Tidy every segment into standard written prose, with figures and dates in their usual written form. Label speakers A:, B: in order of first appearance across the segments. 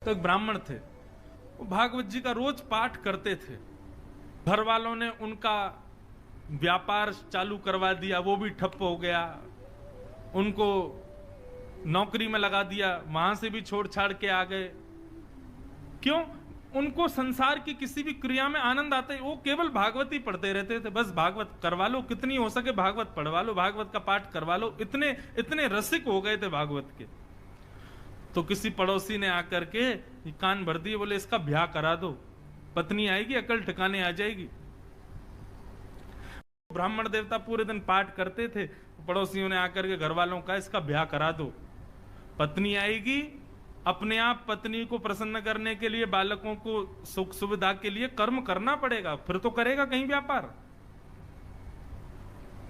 A: तो एक ब्राह्मण थे, वो भागवत जी का रोज पाठ करते थे। घर वालों ने उनका व्यापार चालू करवा दिया, वो भी ठप हो गया, उनको नौकरी में लगा दिया, वहां से भी छोड़ छाड़ के आ गए। क्यों? उनको संसार की किसी भी क्रिया में आनंद आता है, वो केवल भागवत ही पढ़ते रहते थे। बस भागवत करवा लो, कितनी हो सके भागवत पढ़वा लो, भागवत का पाठ करवा लो, इतने इतने रसिक हो गए थे भागवत के। तो किसी पड़ोसी ने आकर के कान भर दिए, बोले इसका ब्याह करा दो, पत्नी आएगी अकल ठिकाने आ जाएगी। ब्राह्मण देवता पूरे दिन पाठ करते थे, पड़ोसियों ने आकर के घर वालों का इसका ब्याह करा दो, पत्नी आएगी, अपने आप पत्नी को प्रसन्न करने के लिए, बालकों को सुख सुविधा के लिए कर्म करना पड़ेगा, फिर तो करेगा कहीं व्यापार।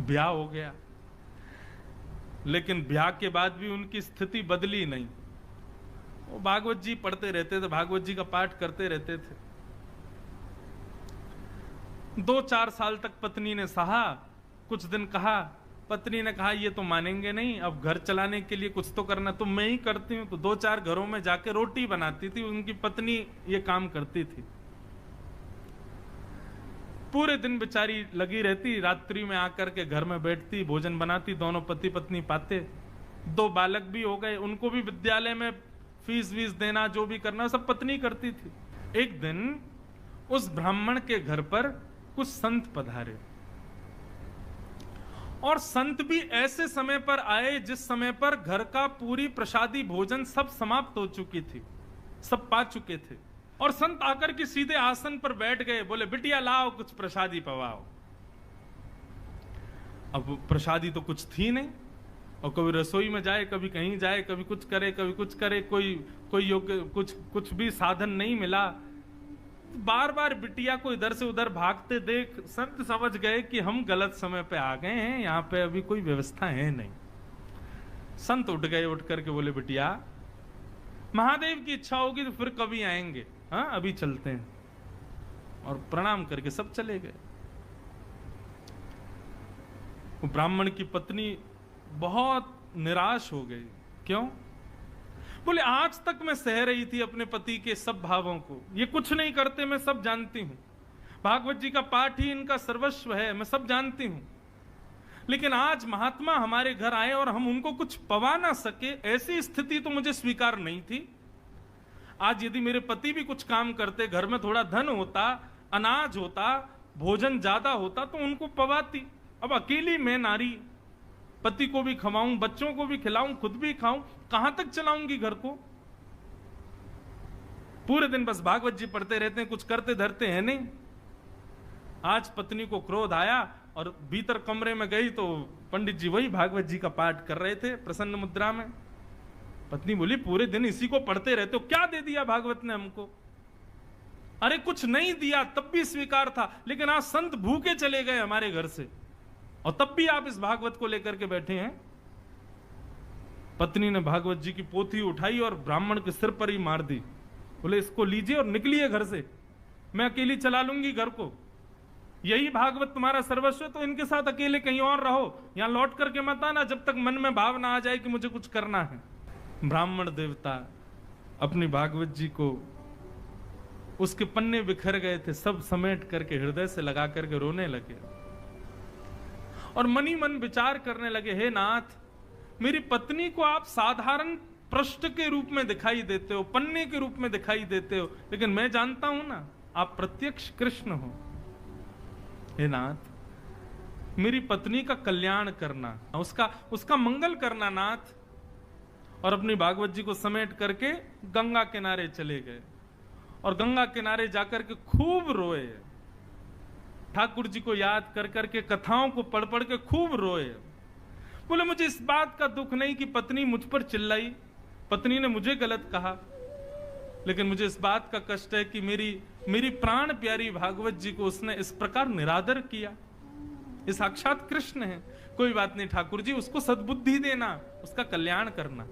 A: ब्याह हो गया, लेकिन ब्याह के बाद भी उनकी स्थिति बदली नहीं। वो भागवत जी पढ़ते रहते थे, भागवत जी का पाठ करते रहते थे। 2-4 साल तक पत्नी ने सहा, कुछ दिन कहा, पत्नी ने कहा ये तो मानेंगे नहीं, अब घर चलाने के लिए कुछ तो करना, तो मैं ही करती हूं। तो 2-4 घरों में जाके रोटी बनाती थी, उनकी पत्नी ये काम करती थी। पूरे दिन बेचारी लगी रहती, रात्रि में आकर के घर में बैठती, भोजन बनाती, दोनों पति पत्नी पाते। 2 बालक भी हो गए, उनको भी विद्यालय में फीस वीस देना, जो भी करना सब पत्नी करती थी। एक दिन उस ब्राह्मण के घर पर कुछ संत पधारे, और संत भी ऐसे समय पर आए जिस समय पर घर का पूरी प्रसादी भोजन सब समाप्त हो चुकी थी, सब पा चुके थे। और संत आकर के सीधे आसन पर बैठ गए, बोले बिटिया लाओ कुछ प्रसादी पवाओ। अब प्रसादी तो कुछ थी नहीं, और कभी रसोई में जाए, कभी कहीं जाए, कभी कुछ करे, कभी कुछ करे, कोई योग्य कुछ भी साधन नहीं मिला। बार बार बिटिया को इधर से उधर भागते देख संत समझ गए कि हम गलत समय पे आ गए हैं, यहां पे अभी कोई व्यवस्था है नहीं। संत उठ गए, उठ करके बोले बिटिया महादेव की इच्छा होगी तो फिर कभी आएंगे, हाँ अभी चलते हैं। और प्रणाम करके सब चले गए। वो ब्राह्मण की पत्नी बहुत निराश हो गई। क्यों? बोले आज तक मैं सह रही थी अपने पति के सब भावों को, ये कुछ नहीं करते, मैं सब जानती हूं, भागवत जी का पाठ ही इनका सर्वस्व है, मैं सब जानती हूं। लेकिन आज महात्मा हमारे घर आए और हम उनको कुछ पवा ना सके, ऐसी स्थिति तो मुझे स्वीकार नहीं थी। आज यदि मेरे पति भी कुछ काम करते, घर में थोड़ा धन होता, अनाज होता, भोजन ज्यादा होता तो उनको पवाती। अब अकेली मैं नारी, पति को भी खवाऊं, बच्चों को भी खिलाऊं, खुद भी खाऊं, कहां तक चलाऊंगी घर को? पूरे दिन बस भागवत जी पढ़ते रहते हैं, कुछ करते धरते हैं नहीं। आज पत्नी को क्रोध आया और भीतर कमरे में गई तो पंडित जी वही भागवत जी का पाठ कर रहे थे प्रसन्न मुद्रा में। पत्नी बोली पूरे दिन इसी को पढ़ते रहते हो, क्या दे दिया भागवत ने हमको? अरे कुछ नहीं दिया तब भी स्वीकार था, लेकिन आज संत भूखे चले गए हमारे घर से और तब भी आप इस भागवत को लेकर के बैठे हैं। पत्नी ने भागवत जी की पोथी उठाई और ब्राह्मण के सिर पर ही मार दी। बोले इसको लीजिए और निकलिए घर से, मैं अकेली चला लूंगी घर को, यही भागवत तुम्हारा सर्वस्व है तो इनके साथ अकेले कहीं और रहो, यहां लौट करके मत आना जब तक मन में भाव ना आ जाए कि मुझे कुछ करना है। ब्राह्मण देवता अपनी भागवत जी को, उसके पन्ने बिखर गए थे, सब समेट करके हृदय से लगा करके रोने लगे और मनी मन विचार करने लगे, हे नाथ, मेरी पत्नी को आप साधारण पृष्ठ के रूप में दिखाई देते हो, पन्ने के रूप में दिखाई देते हो, लेकिन मैं जानता हूं ना आप प्रत्यक्ष कृष्ण हो। हे नाथ, मेरी पत्नी का कल्याण करना, उसका मंगल करना नाथ। और अपनी भागवत जी को समेट करके गंगा किनारे चले गए और गंगा किनारे जाकर के खूब रोए, ठाकुर जी को याद कर करके, कथाओं को पढ़ पढ़ के खूब रोए। बोले मुझे इस बात का दुख नहीं कि पत्नी मुझ पर चिल्लाई, पत्नी ने मुझे गलत कहा, लेकिन मुझे इस बात का कष्ट है कि मेरी प्राण प्यारी भागवत जी को उसने इस प्रकार निरादर किया। ये साक्षात कृष्ण है। कोई बात नहीं ठाकुर जी, उसको सद्बुद्धि देना, उसका कल्याण करना।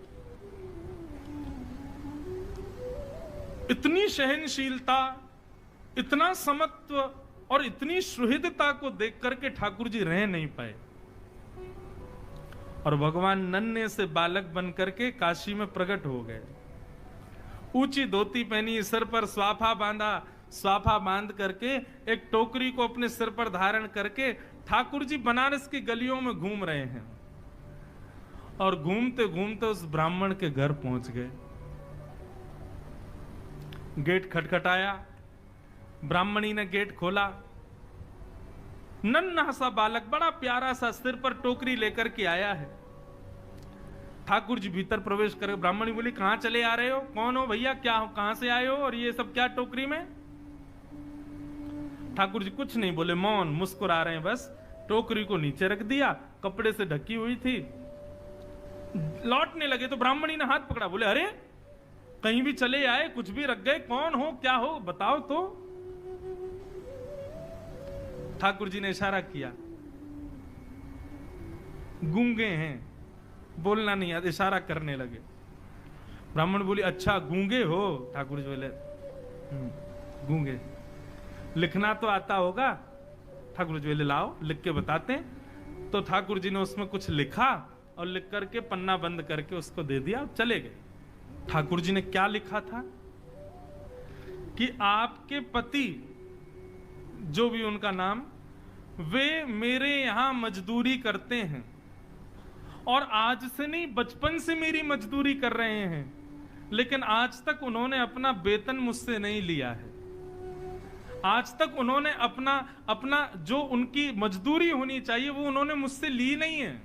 A: इतनी सहनशीलता, इतना समत्व और इतनी सुहृदता को देख करके ठाकुर जी रह नहीं पाए और भगवान नन्हे से बालक बन करके काशी में प्रकट हो गए। ऊंची धोती पहनी, सिर पर स्वाफा बांधा, स्वाफा बांध करके एक टोकरी को अपने सिर पर धारण करके ठाकुर जी बनारस की गलियों में घूम रहे हैं। और घूमते घूमते उस ब्राह्मण के घर पहुंच गए। गेट खटखटाया, ब्राह्मणी ने गेट खोला। नन्हा सा बालक, बड़ा प्यारा सा, सिर पर टोकरी लेकर के आया है। ठाकुर जी भीतर प्रवेश कर, ब्राह्मणी बोली कहां चले आ रहे हो, कौन हो भैया, क्या हो, कहां से आए हो, और ये सब क्या टोकरी में? ठाकुर जी कुछ नहीं बोले, मौन, मुस्कुरा रहे हैं बस। टोकरी को नीचे रख दिया, कपड़े से ढकी हुई थी। लौटने लगे तो ब्राह्मणी ने हाथ पकड़ा, बोले अरे कहीं भी चले आए, कुछ भी रख गए, कौन हो, क्या हो, बताओ तो। ठाकुर जी ने इशारा किया, गूंगे हैं, बोलना नहीं आता, इशारा करने लगे। ब्राह्मण बोली अच्छा गूंगे हो? ठाकुर जी बोले गूंगे, लिखना तो आता होगा? ठाकुर जी बोले लाओ लिख के बताते हैं। तो ठाकुर जी ने उसमें कुछ लिखा और लिख करके पन्ना बंद करके उसको दे दिया, चले गए। ठाकुर जी ने क्या लिखा था कि आपके पति, जो भी उनका नाम, वे मेरे यहां मजदूरी करते हैं और आज से नहीं, बचपन से मेरी मजदूरी कर रहे हैं, लेकिन आज तक उन्होंने अपना वेतन मुझसे नहीं लिया है। आज तक उन्होंने अपना जो उनकी मजदूरी होनी चाहिए वो उन्होंने मुझसे ली नहीं है।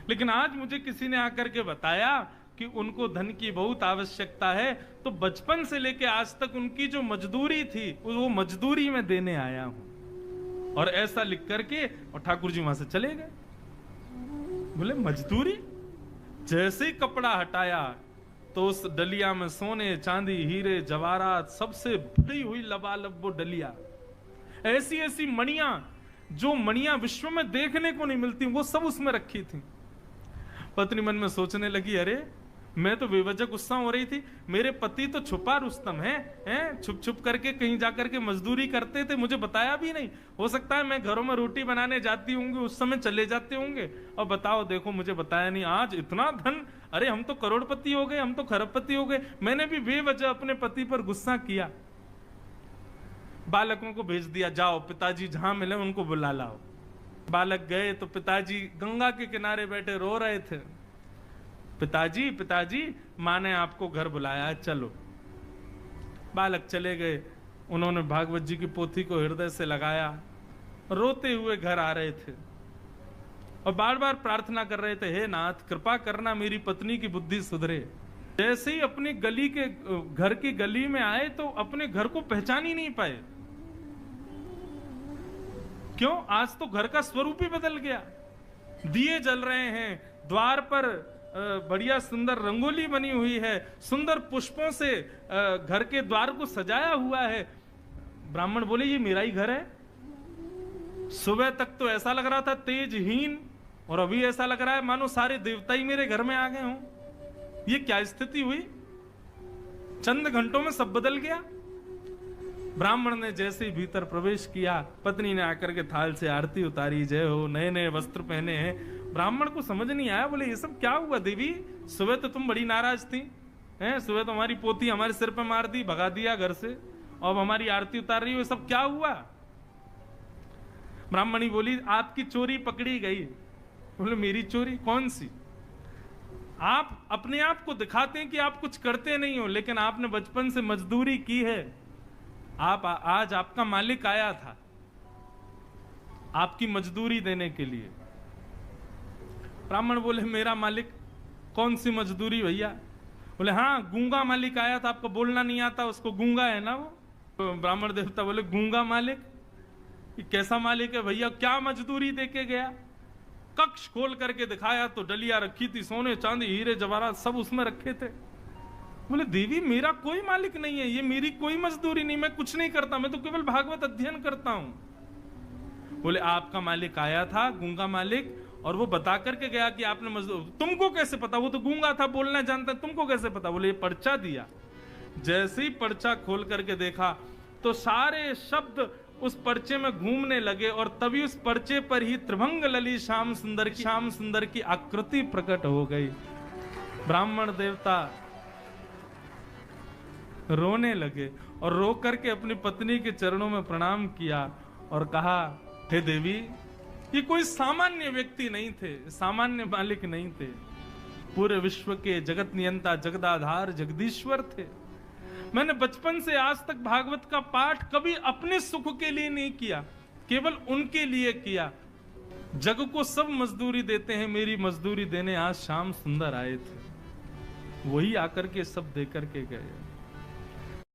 A: लेकिन आज मुझे किसी ने आकर के बताया कि उनको धन की बहुत आवश्यकता है, तो बचपन से लेके आज तक उनकी जो मजदूरी थी वो मजदूरी में देने आया हूं। और ऐसा लिख करके और ठाकुर जी वहां से चले गए। बोले मजदूरी? जैसे ही कपड़ा हटाया तो उस डलिया में सोने, चांदी, हीरे, जवाहरात, सबसे भरी हुई लबालब वो डलिया, ऐसी ऐसी मणियां, जो मणियां विश्व में देखने को नहीं मिलती, वो सब उसमें रखी थी। पत्नी मन में सोचने लगी, अरे मैं तो बेवजह गुस्सा हो रही थी, मेरे पति तो छुपा रुस्तम हैं, छुप छुप करके कहीं जाकर के मजदूरी करते थे, मुझे बताया भी नहीं। हो सकता है मैं घरों में रोटी बनाने जाती होंगी, उस समय चले जाते होंगे, और बताओ देखो मुझे बताया नहीं। आज इतना धन, अरे हम तो करोड़पति हो गए, हम तो खरबपति हो गए, मैंने भी बेवजह अपने पति पर गुस्सा किया। बालकों को भेज दिया, जाओ पिताजी जहां मिले उनको बुला लाओ। बालक गए तो पिताजी गंगा के किनारे बैठे रो रहे थे। पिताजी पिताजी, माँ ने आपको घर बुलाया है, चलो। बालक चले गए, उन्होंने भागवत जी की पोथी को हृदय से लगाया, रोते हुए घर आ रहे थे और बार बार प्रार्थना कर रहे थे, हे नाथ कृपा करना मेरी पत्नी की बुद्धि सुधरे। जैसे ही अपनी गली के घर की गली में आए तो अपने घर को पहचान ही नहीं पाए। क्यों? आज तो घर का स्वरूप ही बदल गया। दिए जल रहे हैं, द्वार पर बढ़िया सुंदर रंगोली बनी हुई है, सुंदर पुष्पों से घर के द्वार को सजाया हुआ है। ब्राह्मण बोले ये मेरा ही घर है। सुबह तक तो ऐसा लग रहा था तेजहीन, और अभी ऐसा लग रहा है मानो सारे देवता ही मेरे घर में आ गए हों। ये क्या स्थिति हुई? चंद घंटों में सब बदल गया। ब्राह्मण ने जैसे ही भीतर प्रवेश किया, पत्नी ने आकर के थाल से आरती उतारी, जय हो, नए नए वस्त्र पहने हैं। ब्राह्मण को समझ नहीं आया, बोले ये सब क्या हुआ देवी? सुबह तो तुम बड़ी नाराज थी, हैं? सुबह तो हमारी पोती हमारे सिर पे मार दी, भगा दिया घर से, और हमारी आरती उतार रही हो, सब क्या हुआ? ब्राह्मणी बोली आपकी चोरी पकड़ी गई। बोले मेरी चोरी? कौन सी? आप अपने आप को दिखाते हैं कि आप कुछ करते नहीं हो, लेकिन आपने बचपन से मजदूरी की है। आज आपका मालिक आया था आपकी मजदूरी देने के लिए। ब्राह्मण बोले मेरा मालिक? कौन सी मजदूरी भैया? बोले हाँ, गूंगा मालिक आया था, आपको बोलना नहीं आता, उसको गूंगा है ना वो। तो ब्राह्मण देवता बोले गूंगा मालिक? ये कैसा मालिक है भैया? क्या मजदूरी देके गया? कक्ष खोल करके दिखाया तो डलिया रखी थी, सोने चांदी हीरे जवाहरात सब उसमें रखे थे। बोले देवी मेरा कोई मालिक नहीं है, ये मेरी कोई मजदूरी नहीं, मैं कुछ नहीं करता, मैं तो केवल भागवत अध्ययन करता हूं। बोले आपका मालिक आया था, गूंगा मालिक, और वो बता करके गया कि आपने मजदूर। तुमको कैसे पता? वो तो गूंगा था, बोलना जानता, तुमको कैसे पता? बोले ये पर्चा दिया। जैसे ही पर्चा खोल करके देखा तो सारे शब्द उस पर्चे में घूमने लगे, और तभी उस पर्चे पर ही त्रिभंग लली श्याम सुंदर की आकृति प्रकट हो गई। ब्राह्मण देवता रोने लगे और रो करके अपनी पत्नी के चरणों में प्रणाम किया और कहा, हे देवी, ये कोई सामान्य व्यक्ति नहीं थे, सामान्य मालिक नहीं थे, पूरे विश्व के जगत नियंता, जगदाधार, जगदीश्वर थे। मैंने बचपन से आज तक भागवत का पाठ कभी अपने सुख के लिए नहीं किया, केवल उनके लिए किया। जग को सब मजदूरी देते हैं, मेरी मजदूरी देने आज श्याम सुंदर आए थे, वही आकर के सब दे करके गए।